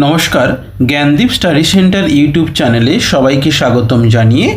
নমস্কার, Gyandeep study centre YouTube চ্যানেলে সবাইকে স্বাগতম জানিয়ে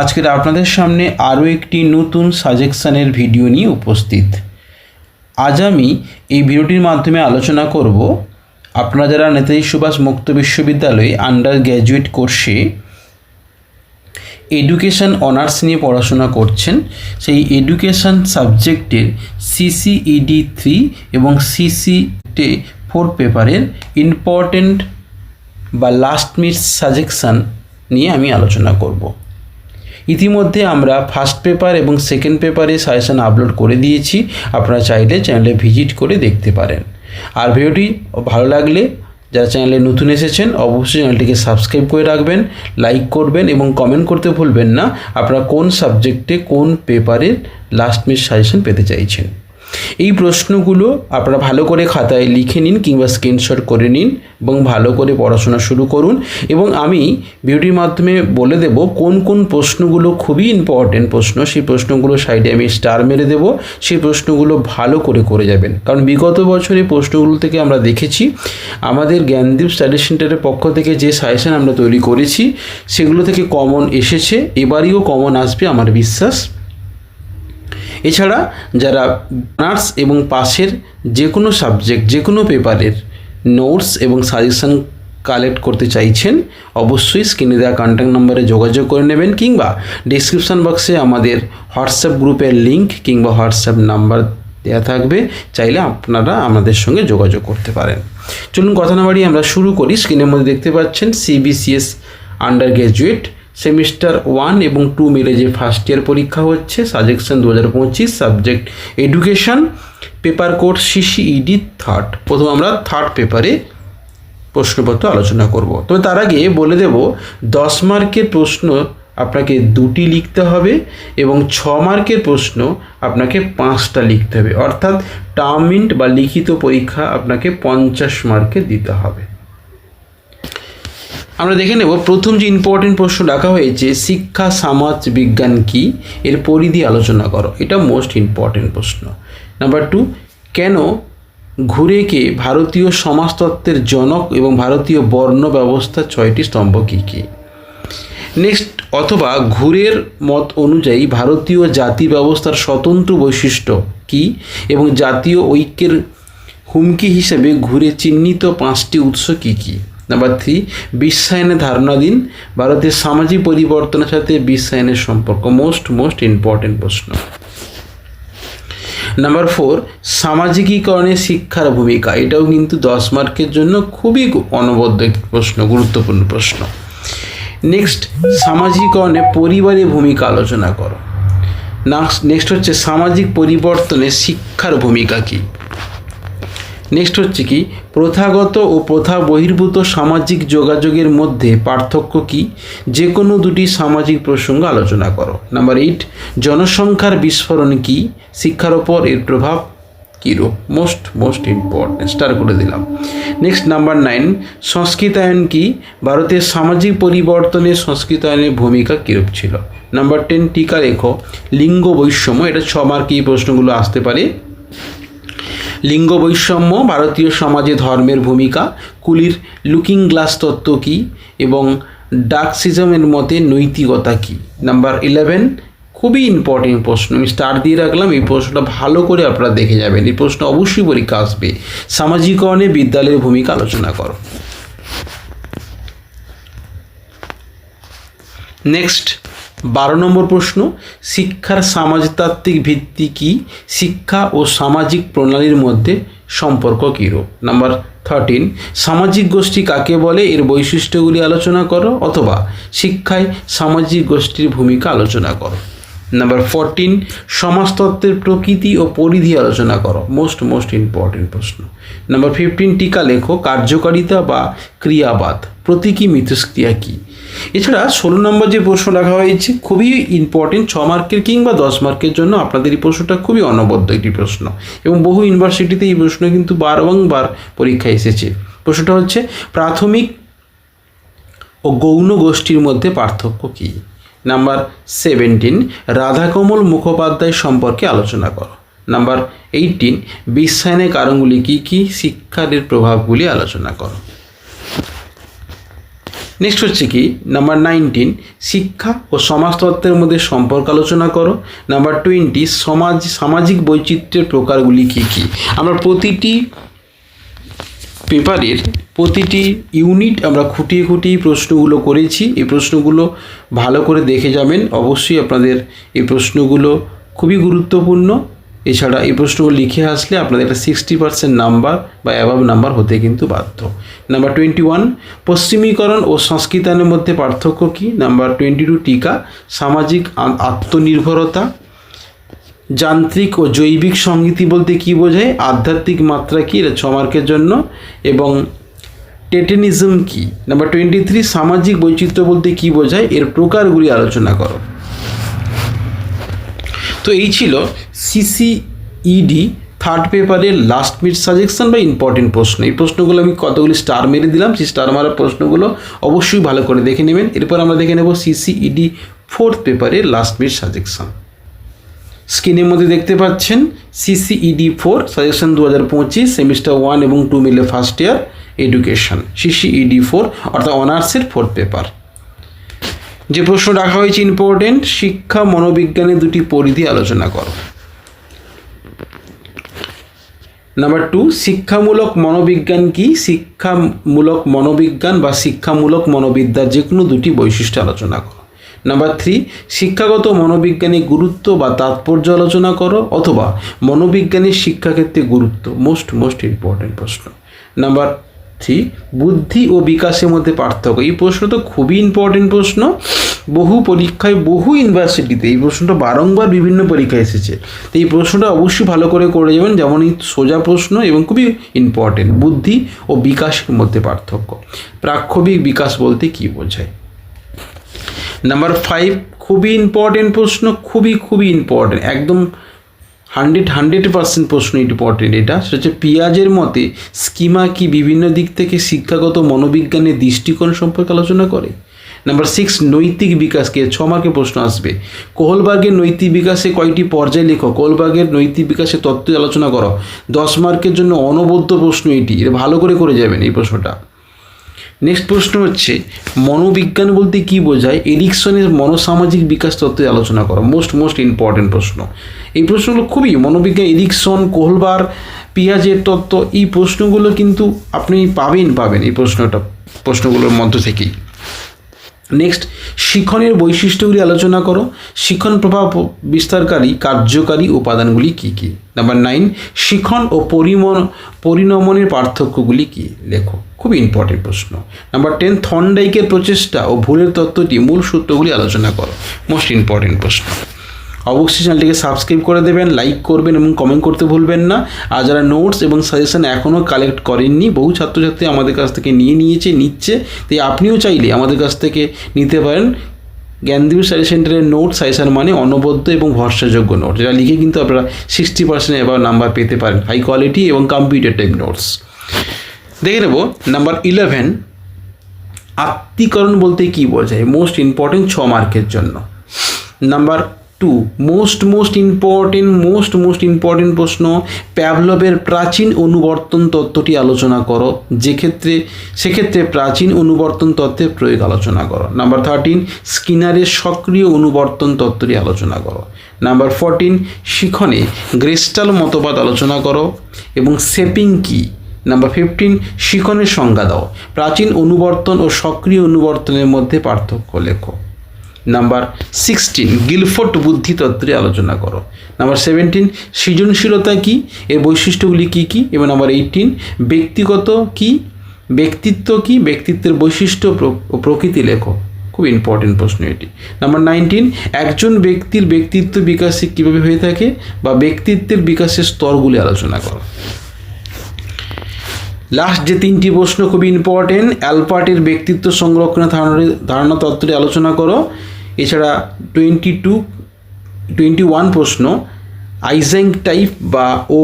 আজকের আপনাদের সামনে আরও একটি নতুন সাজেকশানের ভিডিও নিয়ে উপস্থিত। আজ আমি এই ভিডিওটির মাধ্যমে আলোচনা করব আপনারা যারা নেতাজি সুভাষ মুক্ত বিশ্ববিদ্যালয়ে আন্ডার গ্র্যাজুয়েট কোর্সে এডুকেশন অনার্স নিয়ে পড়াশোনা করছেন, সেই এডুকেশন সাবজেক্টের CCED 3 এবং CC4 পেপারের ইম্পর্টেন্ট বা লাস্ট মিনিট সাজেকশান নিয়ে আমি আলোচনা করব। ইতিমধ্যে আমরা ফার্স্ট পেপার এবং সেকেন্ড পেপারে সাজেশান আপলোড করে দিয়েছি, আপনারা চাইলে চ্যানেলে ভিজিট করে দেখতে পারেন। আর ভিডিওটি ভালো লাগলে যারা চ্যানেলে নতুন এসেছেন অবশ্যই চ্যানেলটিকে সাবস্ক্রাইব করে রাখবেন, লাইক করবেন এবং কমেন্ট করতে ভুলবেন না আপনারা কোন সাবজেক্টে কোন পেপারের লাস্ট মিনিট সাজেশন পেতে চাইছেন। এই প্রশ্নগুলো আপনারা ভালো করে খাতায় লিখে নিন কিংবা স্ক্রিনশট করে নিন এবং ভালো করে পড়াশোনা শুরু করুন। এবং আমি ভিডিওটির মাধ্যমে বলে দেব কোন কোন প্রশ্নগুলো খুবই ইম্পর্টেন্ট প্রশ্ন, সেই প্রশ্নগুলো সাইডে আমি স্টার মেরে দেব, সেই প্রশ্নগুলো ভালো করে যাবেন। কারণ বিগত বছরে প্রশ্নগুলো থেকে আমরা দেখেছি আমাদের জ্ঞানদীপ স্টাডি সেন্টারের পক্ষ থেকে যে সাজেশন আমরা তৈরি করেছি সেগুলো থেকে কমন এসেছে, এবারেও কমন আসবে আমার বিশ্বাস। এছাড়া যারা অনার্স এবং পাসের যে কোনো সাবজেক্ট যে কোনো পেপারের নোটস এবং সাজেশন কালেক্ট করতে চাইছেন অবশ্যই স্ক্রিনে দেওয়া কন্ট্যাক্ট নাম্বারে যোগাযোগ করে নেবেন কিংবা ডিসক্রিপশান বক্সে আমাদের হোয়াটসঅ্যাপ গ্রুপের লিঙ্ক কিংবা হোয়াটসঅ্যাপ নাম্বার দেওয়া থাকবে, চাইলে আপনারা আমাদের সঙ্গে যোগাযোগ করতে পারেন। চলুন কথা না বাড়িয়ে আমরা শুরু করি। স্ক্রিনের মধ্যে দেখতে পাচ্ছেন CBCS আন্ডার গ্র্যাজুয়েট সেমিস্টার 1 এবং 2 মিলে যে ফার্স্ট ইয়ার পরীক্ষা হচ্ছে, suggestion 2025, subject education, paper code CCED 3। প্রথম আমরা থার্ড পেপারে প্রশ্নপত্র আলোচনা করব। তবে তার আগে বলে দেব 10 মার্কের প্রশ্ন আপনাকে 2টি লিখতে হবে এবং 6 মার্কের প্রশ্ন আপনাকে 5টা লিখতে হবে, অর্থাৎ টার্মিন্ট বা লিখিত পরীক্ষা আপনাকে 50 মার্কে দিতে হবে। আমরা দেখে নেব প্রথম যে ইম্পর্টেন্ট প্রশ্ন রাখা হয়েছে, শিক্ষা সমাজ বিজ্ঞান কি, এর পরিধি আলোচনা করো। এটা মোস্ট ইম্পর্টেন্ট প্রশ্ন। নাম্বার 2, কেন ঘুরেকে ভারতীয় সমাজতত্ত্বের জনক এবং ভারতীয় বর্ণ ব্যবস্থার 6টি স্তম্ভ কী কী। নেক্সট, অথবা ঘুরের মত অনুযায়ী ভারতীয় জাতি ব্যবস্থার স্বতন্ত্র বৈশিষ্ট্য কী এবং জাতীয় ঐক্যের হুমকি হিসেবে ঘুরে চিহ্নিত 5টি উৎস কী কী। নাম্বার 3, বিশ্বায়নের ধারণা দিন, ভারতের সামাজিক পরিবর্তনের সাথে বিশ্বায়নের সম্পর্ক। মোস্ট ইম্পর্টেন্ট প্রশ্ন। নাম্বার 4, সামাজিকীকরণে শিক্ষার ভূমিকা। এটাও কিন্তু 10 মার্কের জন্য খুবই অনবদ্য একটি প্রশ্ন, গুরুত্বপূর্ণ প্রশ্ন। নেক্সট, সামাজিকীকরণে পরিবারের ভূমিকা আলোচনা করো। নেক্সট হচ্ছে সামাজিক পরিবর্তনে শিক্ষার ভূমিকা কী। নেক্সট হচ্ছে কি, প্রথাগত ও প্রথা বহির্ভূত সামাজিক যোগাযোগের মধ্যে পার্থক্য কী, যে কোনো 2টি সামাজিক প্রসঙ্গ আলোচনা করো। নাম্বার 8, জনসংখ্যার বিস্ফোরণ কী, শিক্ষার ওপর এর প্রভাব কীরূপ। মোস্ট ইম্পর্টেন্ট, স্টার করে দিলাম। নেক্সট নাম্বার 9, সংস্কৃতায়ন কী, ভারতের সামাজিক পরিবর্তনে সংস্কৃতায়নের ভূমিকা কীরূপ ছিল। নাম্বার 10, টিকা লেখো, লিঙ্গ বৈষম্য। এটা 6 মার্কে এই প্রশ্নগুলো আসতে পারে। লিঙ্গ বৈষম্য, ভারতীয় সমাজে ধর্মের ভূমিকা, কুলির লুকিং গ্লাস তত্ত্ব কী এবং ডার্কসিজমের মতে নৈতিকতা কী। নাম্বার 11, খুবই ইম্পর্টেন্ট প্রশ্ন, আমি স্টার দিয়ে রাখলাম, এই প্রশ্নটা ভালো করে আপনারা দেখে যাবেন, এই প্রশ্ন অবশ্যই পরীক্ষা আসবে। সামাজিকরণে বিদ্যালয়ের ভূমিকা আলোচনা করো। নেক্সট 12 নম্বর প্রশ্ন, শিক্ষার সমাজতাত্ত্বিক ভিত্তি কী, শিক্ষা ও সামাজিক প্রণালীর মধ্যে সম্পর্ক কীরূপ। নাম্বার 13, সামাজিক গোষ্ঠী কাকে বলে, এর বৈশিষ্ট্যগুলি আলোচনা করো, অথবা শিক্ষায় সামাজিক গোষ্ঠীর ভূমিকা আলোচনা করো। নাম্বার 14, সমাজতত্ত্বের প্রকৃতি ও পরিধি আলোচনা করো। মোস্ট ইম্পর্টেন্ট প্রশ্ন। নাম্বার 15, টিকা লেখো, কার্যকারিতা বা ক্রিয়াবাদ, প্রতীকী মিথস্ক্রিয়া কী। এছাড়া 16 নম্বর যে প্রশ্ন রাখা হয়েছে খুবই ইম্পর্টেন্ট, 6 মার্কের কিংবা 10 মার্কের জন্য আপনাদের এই প্রশ্নটা খুবই অনবদ্য একটি প্রশ্ন এবং বহু ইউনিভার্সিটিতে এই প্রশ্ন কিন্তু বারবার পরীক্ষায় এসেছে। প্রশ্নটা হচ্ছে, প্রাথমিক ও গৌণ গোষ্ঠীর মধ্যে পার্থক্য কী। নাম্বার 17, রাধাকমল মুখোপাধ্যায় সম্পর্কে আলোচনা করো। নাম্বার 18, বিশ্বায়নের কারণগুলি কী কী, শিক্ষার প্রভাবগুলি আলোচনা করো। নেক্সট হচ্ছে কি নাম্বার 19 শিক্ষা ও সমাজতত্ত্বের মধ্যে সম্পর্ক আলোচনা করো। নাম্বার 20 সামাজিক বৈচিত্র্যের প্রকারগুলি কী কী। আমরা প্রতিটি পেপারের প্রতিটি ইউনিট আমরা খুঁটিয়ে খুঁটিয়ে প্রশ্নগুলো করেছি। এই প্রশ্নগুলো ভালো করে দেখে যাবেন। অবশ্যই আপনাদের এই প্রশ্নগুলো খুবই গুরুত্বপূর্ণ। এছাড়া এই প্রশ্নগুলো লিখে আসলে আপনাদের একটা 60% নাম্বার বা অ্যাবাভ নাম্বার হতে কিন্তু বাধ্য। নাম্বার 21 পশ্চিমীকরণ ও সংস্কৃতায়নের মধ্যে পার্থক্য কী। নাম্বার 22 টিকা সামাজিক আত্মনির্ভরতা। যান্ত্রিক ও জৈবিক সংগীতি বলতে কী বোঝায়। আধ্যাত্মিক মাত্রা কী, এটা 6 মার্কের জন্য। এবং টেটেনিজম কী। নাম্বার 23 সামাজিক বৈচিত্র্য বলতে কী বোঝায়, এর প্রকারগুলি আলোচনা করো। তো এই ছিল সিসিইডি থার্ড পেপারের লাস্ট মিনিট সাজেশন বা ইম্পর্টেন্ট প্রশ্ন। এই প্রশ্নগুলো আমি কতগুলি স্টার মেরে দিলাম, সেই স্টার মারা প্রশ্নগুলো অবশ্যই ভালো করে দেখে নেবেন। এরপর আমরা দেখে নেব সিসিইডি ফোর্থ পেপারের লাস্ট মিনিট সাজেশন। স্ক্রিনের মধ্যে দেখতে পাচ্ছেন সিসিইডি 4 সাজেশন 2025 সেমিস্টার 1 এবং 2 মিলে ফার্স্ট ইয়ার এডুকেশন। সিসিইডি 4 অর্থাৎ অনার্সের ফোর্থ পেপার। যে প্রশ্ন রাখা হয়েছে ইম্পর্টেন্ট, শিক্ষা মনোবিজ্ঞানের দুটি পরিধি আলোচনা করো। নাম্বার 2 শিক্ষামূলক মনোবিজ্ঞান কি। শিক্ষামূলক মনোবিজ্ঞান বা শিক্ষামূলক মনোবিদ্যার যে কোনো দুটি বৈশিষ্ট্য আলোচনা করো। নাম্বার 3 শিক্ষাগত মনোবিজ্ঞানের গুরুত্ব বা তাৎপর্য আলোচনা করো, অথবা মনোবিজ্ঞানের শিক্ষাক্ষেত্রে গুরুত্ব। মোস্ট ইম্পর্টেন্ট প্রশ্ন। নাম্বার 3 বুদ্ধি ও বিকাশের মধ্যে পার্থক্য। এই প্রশ্ন তো খুবই ইম্পর্টেন্ট প্রশ্ন। বহু পরীক্ষায় বহু ইউনিভার্সিটিতে এই প্রশ্নটা বারংবার বিভিন্ন পরীক্ষায় এসেছে। তো এই প্রশ্নটা অবশ্যই ভালো করে যাবেন, যেমন এই সোজা প্রশ্ন এবং খুবই ইম্পর্টেন্ট। বুদ্ধি ও বিকাশের মধ্যে পার্থক্য। প্রাক্ষবিক বিকাশ বলতে কী বোঝায়। নাম্বার 5 খুবই ইম্পর্টেন্ট প্রশ্ন, খুবই ইম্পর্টেন্ট, একদম 100% প্রশ্ন ইম্পর্টেন্ট। এটা সেটা হচ্ছে পিয়াজের মতে স্কিমা কি বিভিন্ন দিক থেকে শিক্ষাগত মনোবিজ্ঞানের দৃষ্টিকোণ সম্পর্কে আলোচনা করে। নাম্বার 6 নৈতিক বিকাশকে 6 মার্কের প্রশ্ন আসবে। কোহলবার্গের নৈতিক বিকাশে কয়টি পর্যায় লেখো। কোহলবার্গের নৈতিক বিকাশের তত্ত্ব আলোচনা করো। 10 মার্কের জন্য অনবদ্য প্রশ্ন এটি, এটা ভালো করে যাবেন এই প্রশ্নটা। নেক্সট প্রশ্ন হচ্ছে মনোবিজ্ঞান বলতে কী বোঝায়। এরিকসনের মনোসামাজিক বিকাশ তত্ত্বে আলোচনা করো। মোস্ট ইম্পর্টেন্ট প্রশ্ন। এই প্রশ্নগুলো খুবই মনোবিজ্ঞান, এরিকসন, কোহলবার্গ, পিয়াজের তত্ত্ব, এই প্রশ্নগুলো কিন্তু আপনি পাবেন এই প্রশ্নগুলোর মধ্য থেকেই। নেক্সট শিখনের বৈশিষ্ট্যগুলি আলোচনা করো। শিখন প্রভাব বিস্তারকারী কার্যকারী উপাদানগুলি কী কী। নাম্বার 9 শিখন ও পরিণমনের পার্থক্যগুলি কী, লেখো। খুবই ইম্পর্টেন্ট প্রশ্ন। নাম্বার 10 থর্নডাইকের প্রচেষ্টা ও ভুলের তত্ত্বটি মূল সূত্রগুলি আলোচনা করো। মোস্ট ইম্পর্টেন্ট প্রশ্ন। অবশ্যই চ্যানেলটিকে সাবস্ক্রাইব করে দেবেন, লাইক করবেন এবং কমেন্ট করতে ভুলবেন না। আর যারা নোটস এবং সাজেশন এখনও কালেক্ট করেননি, বহু ছাত্রছাত্রী আমাদের কাছ থেকে নিচ্ছে, তাই আপনিও চাইলে আমাদের কাছ থেকে নিতে পারেন। জ্ঞানদীপ স্টাডি সেন্টারের নোট সাজেশন মানে অনবদ্য এবং ভরসাযোগ্য নোট, যেটা লিখে কিন্তু আপনারা 60% এবার নাম্বার পেতে পারেন। হাই কোয়ালিটি এবং কম্পিউটার টাইপ নোটস। দেখে নেব নাম্বার 11 আত্মীকরণ বলতে কী বোঝায়। মোস্ট ইম্পর্টেন্ট 6 মার্কের জন্য। নাম্বার 2 মোস্ট ইম্পর্টেন্ট প্রশ্ন প্যাভলভের প্রাচীন অনুবর্তন তত্ত্বটি আলোচনা করো। সেক্ষেত্রে প্রাচীন অনুবর্তন তত্ত্বের প্রয়োগ আলোচনা করো। নাম্বার 13 স্কিনারের সক্রিয় অনুবর্তন তত্ত্বটি আলোচনা করো। নাম্বার 14 শিখনে গ্রেস্টাল মতবাদ আলোচনা করো এবং শেপিং কী। নাম্বার 15 শিখনের সংজ্ঞা দাও। প্রাচীন অনুবর্তন ও সক্রিয় অনুবর্তনের মধ্যে পার্থক্য লেখো। নাম্বার 16 গিলফোর্ড বুদ্ধিতত্ত্বে আলোচনা করো। নাম্বার 17 সৃজনশীলতা কী, এর বৈশিষ্ট্যগুলি কী কী। এবং নাম্বার 18 ব্যক্তিত্ব কী, ব্যক্তিত্বের বৈশিষ্ট্য ও প্রকৃতি লেখো। খুব ইম্পর্টেন্ট প্রশ্ন এটি। নাম্বার 19 একজন ব্যক্তির ব্যক্তিত্ব বিকাশে কীভাবে হয়ে থাকে বা ব্যক্তিত্বের বিকাশের স্তরগুলি আলোচনা করো। লাস্ট যে 3টি প্রশ্ন খুবই ইম্পর্টেন্ট। অ্যালপার্টের ব্যক্তিত্ব সংরক্ষণের ধারণা তত্ত্বটি আলোচনা করো। এছাড়া 21 প্রশ্ন আইজ্যাক টাইপ ও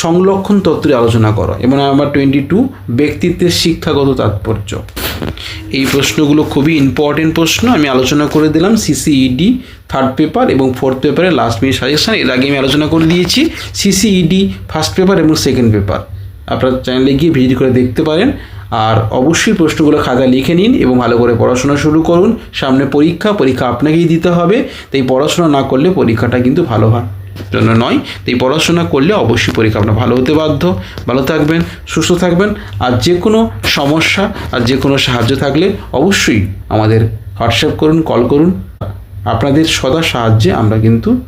সংরক্ষণ তত্ত্বটি আলোচনা করো। এবং নাম্বার 22 ব্যক্তিত্বের শিক্ষাগত তাৎপর্য। এই প্রশ্নগুলো খুবই ইম্পর্টেন্ট প্রশ্ন, আমি আলোচনা করে দিলাম সিসিইডি থার্ড পেপার এবং ফোর্থ পেপারের লাস্ট মিনিট সাজেশন। এর আগে আমি আলোচনা করে দিয়েছি সিসিইডি ফার্স্ট পেপার এবং সেকেন্ড পেপার। আপনার চ্যানেলে গিয়ে ভিজিট করে দেখতে পারেন। আর অবশ্যই প্রশ্নগুলো খাতায় লিখে নিন এবং ভালো করে পড়াশোনা শুরু করুন। সামনে পরীক্ষা আপনাকেই দিতে হবে, তাই পড়াশোনা না করলে পরীক্ষাটা কিন্তু ভালো হয় জন্য নয়। তাই পড়াশোনা করলে অবশ্যই পরীক্ষা আপনার ভালো হতে বাধ্য। ভালো থাকবেন, সুস্থ থাকবেন। আর যে কোনো সমস্যা আর যে কোনো সাহায্য থাকলে অবশ্যই আমাদের হোয়াটসঅ্যাপ করুন, কল করুন। আপনাদের সদা সাহায্যে আমরা কিন্তু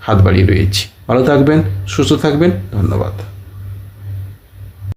হাত বাড়িয়ে রয়েছি। ভালো থাকবেন, সুস্থ থাকবেন। ধন্যবাদ।